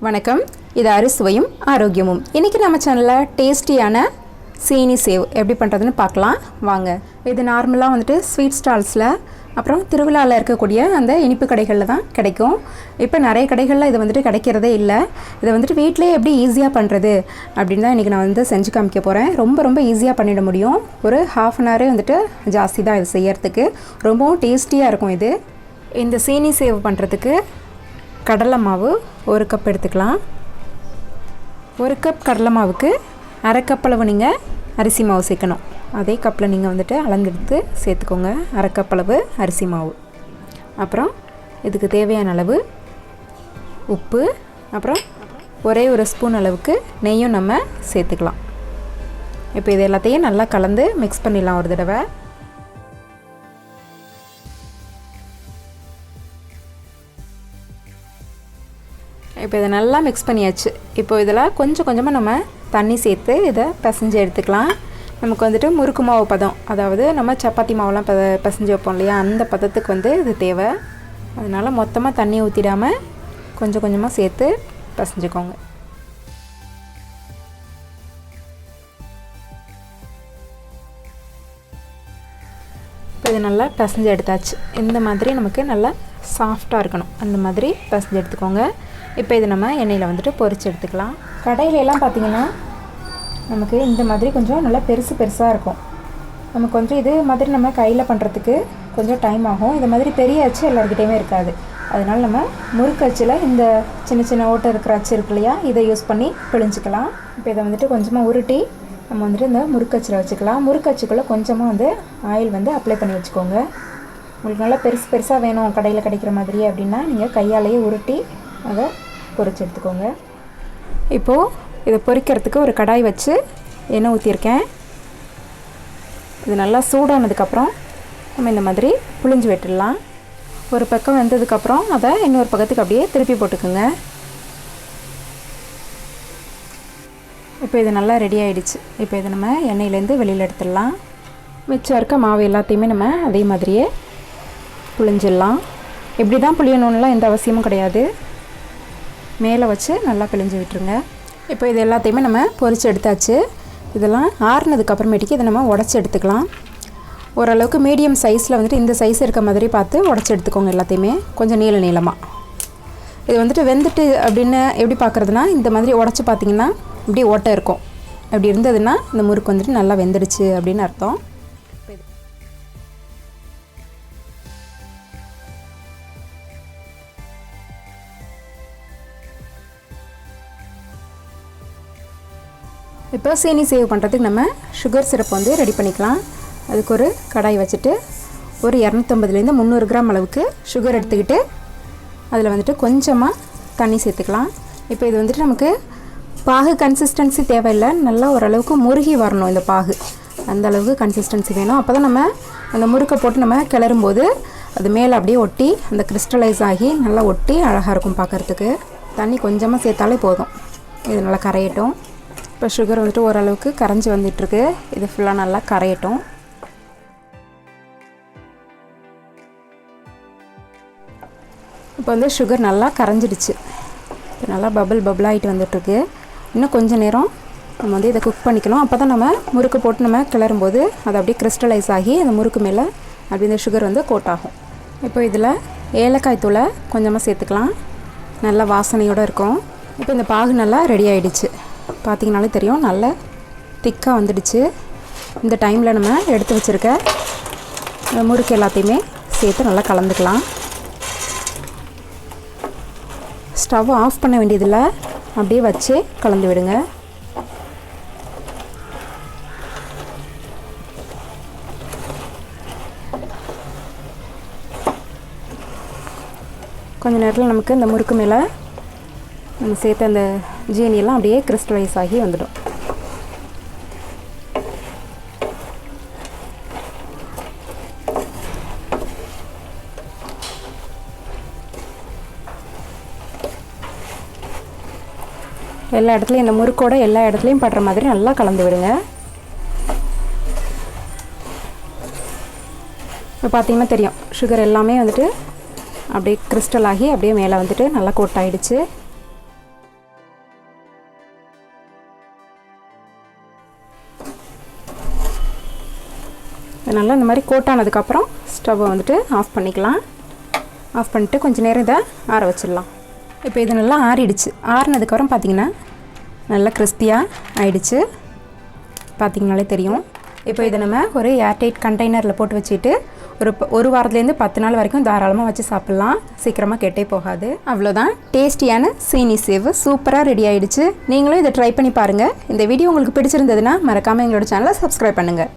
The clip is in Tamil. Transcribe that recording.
வணக்கம், இது அறுசுவையும் ஆரோக்கியமும். இன்றைக்கி நம்ம சேனலில் டேஸ்டியான சீனி சேவ் எப்படி பண்ணுறதுன்னு பார்க்கலாம் வாங்க. இது நார்மலாக வந்துட்டு ஸ்வீட் ஸ்டால்ஸில் அப்புறம் திருவிழாவில் இருக்கக்கூடிய அந்த இனிப்பு கடைகளில் தான் கிடைக்கும். இப்போ நிறைய கடைகளில் இது வந்துட்டு கிடைக்கிறதே இல்லை. இதை வந்துட்டு வீட்டிலே எப்படி ஈஸியாக பண்ணுறது அப்படின்னு தான் இன்றைக்கி நான் வந்து செஞ்சு காமிக்க போகிறேன். ரொம்ப ஈஸியாக பண்ணிட முடியும். ஒரு ½ அன் ஹவரே வந்துட்டு ஜாஸ்தி தான் இது செய்யறதுக்கு. ரொம்பவும் டேஸ்டியாக இருக்கும் இது. இந்த சீனி சேவ் பண்ணுறதுக்கு கடலை மாவு 1 கப் எடுத்துக்கலாம். 1 கப் கடலை மாவுக்கு அரை கப் அளவு நீங்கள் அரிசி மாவு சேர்க்கணும். அதே கப்பில் நீங்கள் வந்துட்டு அளந்தெடுத்து சேர்த்துக்கோங்க. அரை கப் அளவு அரிசி மாவு, அப்புறம் இதுக்கு தேவையான அளவு உப்பு, அப்புறம் ஒரே 1 ஸ்பூன் அளவுக்கு நெய்யும் நம்ம சேர்த்துக்கலாம். இப்போ இது எல்லாத்தையும் நல்லா கலந்து மிக்ஸ் பண்ணிடலாம் ஒரு தடவை. இப்போ இதை நல்லா மிக்ஸ் பண்ணியாச்சு. இப்போ இதில் கொஞ்சம் கொஞ்சமாக நம்ம தண்ணி சேர்த்து இதை பிசைஞ்சு எடுத்துக்கலாம். நமக்கு வந்துட்டு முறுக்கு மாவு பதம், அதாவது நம்ம சப்பாத்தி மாவுலாம் பிசைஞ்சு வைப்போம் இல்லையா, அந்த பதத்துக்கு வந்து இது தேவை. அதனால் மொத்தமாக தண்ணி ஊற்றிடாமல் கொஞ்சம் கொஞ்சமாக சேர்த்து பிசைஞ்சுக்கோங்க. இப்போ இது நல்லா பிசைஞ்சு எடுத்தாச்சு. இந்த மாதிரி நமக்கு நல்லா சாஃப்டாக இருக்கணும், அந்த மாதிரி பிசைஞ்சு எடுத்துக்கோங்க. இப்போ இது நம்ம எண்ணெயில் வந்துட்டு பொரிச்சு எடுத்துக்கலாம். கடையிலலாம் பார்த்திங்கன்னா நமக்கு இந்த மாதிரி கொஞ்சம் நல்லா பெருசாக இருக்கும். நமக்கு கொஞ்சம் இது மாதிரி நம்ம கையில் பண்ணுறதுக்கு கொஞ்சம் டைம் ஆகும். இது மாதிரி பெரிய அச்சு எல்லாருக்கிட்டையுமே இருக்காது. அதனால் நம்ம முறுக்கு அச்சில் இந்த சின்ன ஓட்டை இருக்கிற அச்சு இருக்கு இல்லையா, இதை யூஸ் பண்ணி பிழிஞ்சிக்கலாம். இப்போ இதை வந்துட்டு கொஞ்சமாக உருட்டி நம்ம வந்துட்டு இந்த முறுக்கு அச்சில் வச்சுக்கலாம். முறுக்கு அச்சுக்குள்ளே கொஞ்சமாக வந்து ஆயில் வந்து அப்ளை பண்ணி வச்சுக்கோங்க. உங்களுக்கு நல்லா பெருசாக வேணும் கடையில் கிடைக்கிற மாதிரியே அப்படின்னா நீங்கள் கையாலேயே உருட்டி அதை பொரிச்சு எடுத்துக்கோங்க. இப்போது இதை பொரிக்கிறதுக்கு ஒரு கடாய் வச்சு எண்ணெய் ஊற்றிருக்கேன். இது நல்லா சூடானதுக்கப்புறம் நம்ம இந்த மாதிரி புழிஞ்சு விட்டுடலாம். ஒரு பக்கம் வெந்ததுக்கப்புறம் அதை இன்னொரு பக்கத்துக்கு அப்படியே திருப்பி போட்டுக்குங்க. இப்போ இது நல்லா ரெடி ஆகிடுச்சு. இப்போ இதை நம்ம எண்ணெயிலேருந்து வெளியில் எடுத்துடலாம். மிச்சம் இருக்க மாவு எல்லாத்தையுமே நம்ம அதே மாதிரியே புழிஞ்சிடலாம். இப்படி தான் புளியணும்லாம் எந்த அவசியமும் கிடையாது. மேலே வச்சு நல்லா பிழிஞ்சு விட்டுருங்க. இப்போ இது எல்லாத்தையுமே நம்ம பொரிச்சு எடுத்தாச்சு. இதெல்லாம் ஆறுனதுக்கப்புறமேட்டுக்கு இதை நம்ம உடச்சி எடுத்துக்கலாம். ஓரளவுக்கு மீடியம் சைஸில் வந்துட்டு இந்த சைஸ் இருக்க மாதிரி பார்த்து உடச்சி எடுத்துக்கோங்க. எல்லாத்தையுமே கொஞ்சம் நீளமாக. இது வந்துட்டு வெந்துட்டு அப்படின்னு எப்படி பார்க்குறதுனா, இந்த மாதிரி உடச்சி பார்த்திங்கன்னா இப்படி ஓட்டை இருக்கும். அப்படி இருந்ததுன்னா இந்த முறுக்கு வந்துட்டு நல்லா வெந்துடுச்சு அப்படின்னு அர்த்தம். இப்போ சீனி சேவ் பண்ணுறதுக்கு நம்ம சுகர் சிரப் வந்து ரெடி பண்ணிக்கலாம். அதுக்கு ஒரு கடாய் வச்சுட்டு ஒரு 250 300 கிராம் அளவுக்கு சுகர் எடுத்துக்கிட்டு அதில் வந்துட்டு கொஞ்சமாக தண்ணி சேர்த்துக்கலாம். இப்போ இது வந்துட்டு நமக்கு பாகு கன்சிஸ்டன்சி தேவையில்லை, நல்லா ஓரளவுக்கு முருகி வரணும். இந்த பாகு அந்த அளவுக்கு கன்சிஸ்டன்சி வேணும். அப்போ தான் நம்ம அந்த முறுக்கை போட்டு நம்ம கிளறும்போது அது மேலே அப்படியே ஒட்டி அந்த கிறிஸ்டலைஸ் ஆகி நல்லா ஒட்டி அழகாக இருக்கும் பார்க்குறதுக்கு. தண்ணி கொஞ்சமாக சேர்த்தாலே போதும். இது நல்லா கரையட்டும். இப்போ சுகர் வந்துட்டு ஓரளவுக்கு கரைஞ்சி வந்துட்டுருக்கு. இது ஃபுல்லாக நல்லா கரையட்டும். இப்போ வந்து சுகர் நல்லா கரைஞ்சிடுச்சு. இப்போ நல்லா பபிள் ஆகிட்டு வந்துட்டுருக்கு. இன்னும் கொஞ்சம் நேரம் நம்ம வந்து இதை குக் பண்ணிக்கணும். அப்போ தான் நம்ம முறுக்கு போட்டு நம்ம கிளறும்போது அது அப்படியே கிறிஸ்டலைஸ் ஆகி அந்த முறுக்கு மேலே அப்படி இந்த சுகர் வந்து கோட் ஆகும். இப்போ இதில் ஏலக்காய் தூளை கொஞ்சமாக சேர்த்துக்கலாம். நல்லா வாசனையோடு இருக்கும். இப்போ இந்த பாகு நல்லா ரெடி ஆகிடுச்சு. பார்த்திங்கனாலே தெரியும், நல்லா திக்காக வந்துடுச்சு. இந்த டைமில் நம்ம எடுத்து வச்சுருக்க முறுக்கு எல்லாத்தையுமே சேர்த்து நல்லா கலந்துக்கலாம். ஸ்டவ் ஆஃப் பண்ண வேண்டியதில்லை, அப்படியே வச்சு கலந்து விடுங்க. கொஞ்ச நேரத்தில் நமக்கு இந்த முறுக்கு மேலே நம்ம சேர்த்த அந்த ஜீனியெல்லாம் அப்படியே கிறிஸ்டலைஸ் ஆகி வந்துடும். எல்லா இடத்துலையும் இந்த முறுக்கோட எல்லா இடத்துலையும் படுற மாதிரி நல்லா கலந்து விடுங்க. இப்போ பார்த்தீங்கன்னா தெரியும், சுகர் எல்லாமே வந்துட்டு அப்படியே கிறிஸ்டல் ஆகி அப்படியே மேலே வந்துட்டு நல்லா கோட் ஆகிடுச்சு. நல்லா இந்த மாதிரி கோட் ஆனதுக்கப்புறம் ஸ்டவ்வை வந்துட்டு ஆஃப் பண்ணிக்கலாம். ஆஃப் பண்ணிட்டு கொஞ்சம் நேரம் இதை ஆற வச்சிடலாம். இப்போ இது நல்லா ஆறிடுச்சு. ஆறினதுக்கப்புறம் பார்த்திங்கன்னா நல்லா கிறிஸ்பியாக ஆயிடுச்சு, பார்த்திங்கனாலே தெரியும். இப்போ இதை நம்ம ஒரு ஏர்டைட் கண்டெய்னரில் போட்டு வச்சுட்டு ஒரு வாரத்துலேருந்து 10 நாள் வரைக்கும் தாராளமாக வச்சு சாப்பிட்லாம். சீக்கிரமாக கெட்டே போகாது. அவ்வளோதான், டேஸ்டியான சீனி சேவு சூப்பராக ரெடி ஆகிடுச்சு. நீங்களும் இதை ட்ரை பண்ணி பாருங்கள். இந்த வீடியோ உங்களுக்கு பிடிச்சிருந்ததுன்னா மறக்காமல் எங்களோட சேனலை சப்ஸ்கிரைப் பண்ணுங்கள்.